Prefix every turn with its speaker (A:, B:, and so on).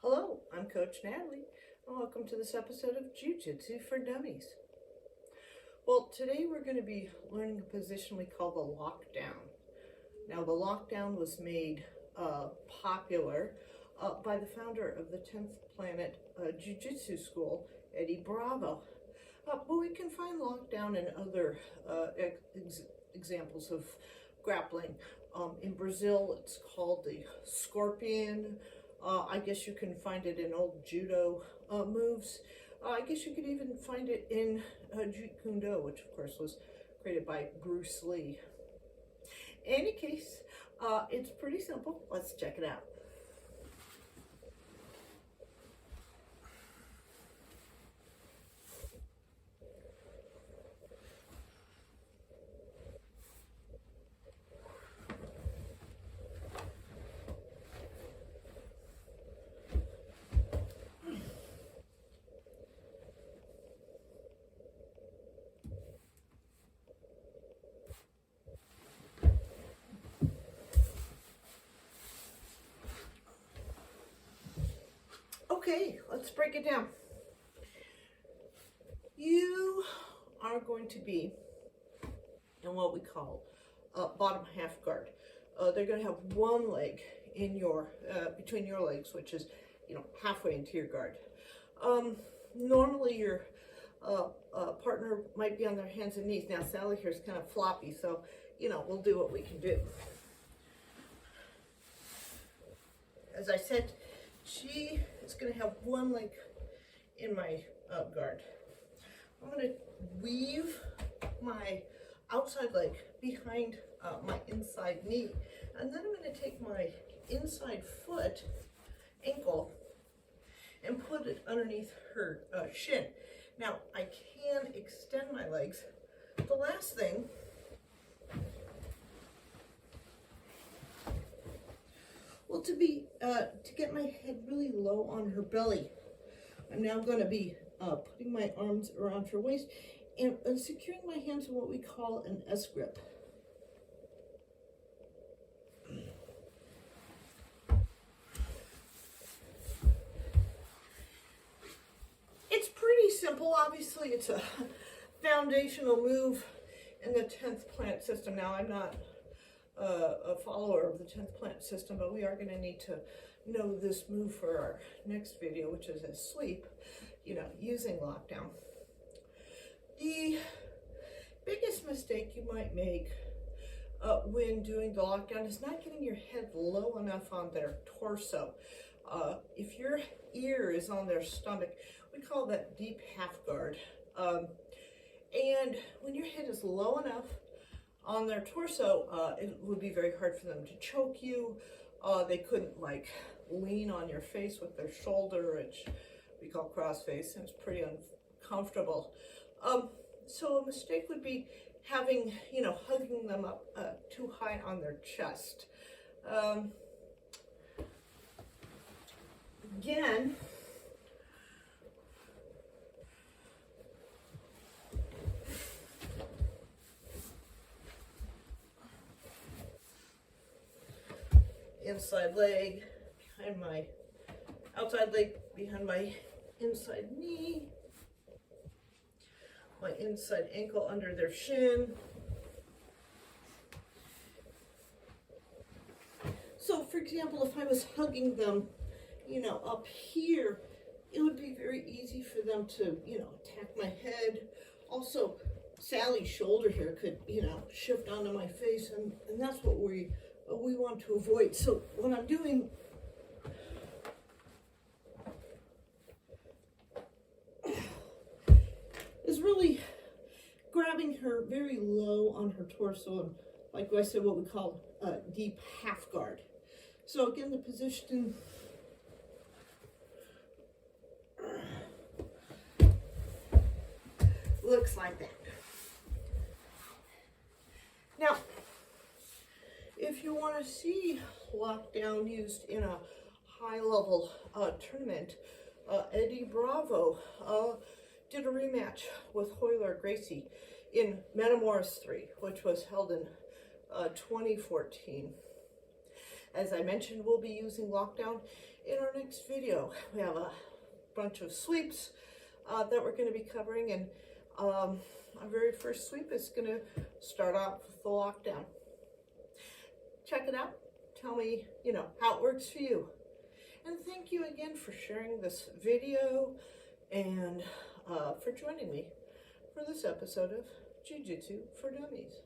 A: Hello, I'm Coach Natalie, and welcome to this episode of Jiu Jitsu for Dummies. Well, today we're going to be learning a position we call the lockdown. Now, the lockdown was made popular by the founder of the 10th Planet Jiu Jitsu School, Eddie Bravo. But we can find lockdown in other examples of grappling. In Brazil, it's called the scorpion. I guess you can find it in old judo moves. I guess you could even find it in Jeet Kune Do, which of course was created by Bruce Lee. In any case, it's pretty simple. Let's check it out. Okay, let's break it down. You are going to be in what we call bottom half guard. They're going to have one leg in your between your legs, which is halfway into your guard. Normally your partner might be on their hands and knees. Now Sally here is kind of floppy, so we'll do what we can do. As I said, she is going to have one leg in my guard. I'm going to weave my outside leg behind my inside knee, and then I'm going to take my inside foot, ankle, and put it underneath her shin. Now, I can extend my legs. The last thing, well, to get my head really low on her belly, I'm now going to be putting my arms around her waist and securing my hands in what we call an S grip. It's pretty simple. Obviously, it's a foundational move in the 10th Planet system. Now, I'm not a follower of the 10th Planet system, but we are going to need to know this move for our next video, which is a sweep, using lockdown. The biggest mistake you might make when doing the lockdown is not getting your head low enough on their torso. If your ear is on their stomach, we call that deep half guard. And when your head is low enough on their torso, it would be very hard for them to choke you. They couldn't lean on your face with their shoulder, which we call cross face, and it's pretty uncomfortable. So a mistake would be having, hugging them up too high on their chest. Again, inside leg behind my outside leg behind my inside knee, my inside ankle under their shin. So for example, if I was hugging them, up here, it would be very easy for them to, attack my head. Also, Sally's shoulder here could, shift onto my face, and that's what we want to avoid. So what I'm doing is really grabbing her very low on her torso, and like I said, what we call deep half guard. So again, the position looks like that. Now, if you want to see lockdown used in a high-level tournament, Eddie Bravo did a rematch with Royler Gracie in Metamoris 3, which was held in 2014. As I mentioned, we'll be using lockdown in our next video. We have a bunch of sweeps that we're going to be covering, and our very first sweep is going to start off with the lockdown. Check it out. Tell me, how it works for you. And thank you again for sharing this video and for joining me for this episode of Jiu Jitsu for Dummies.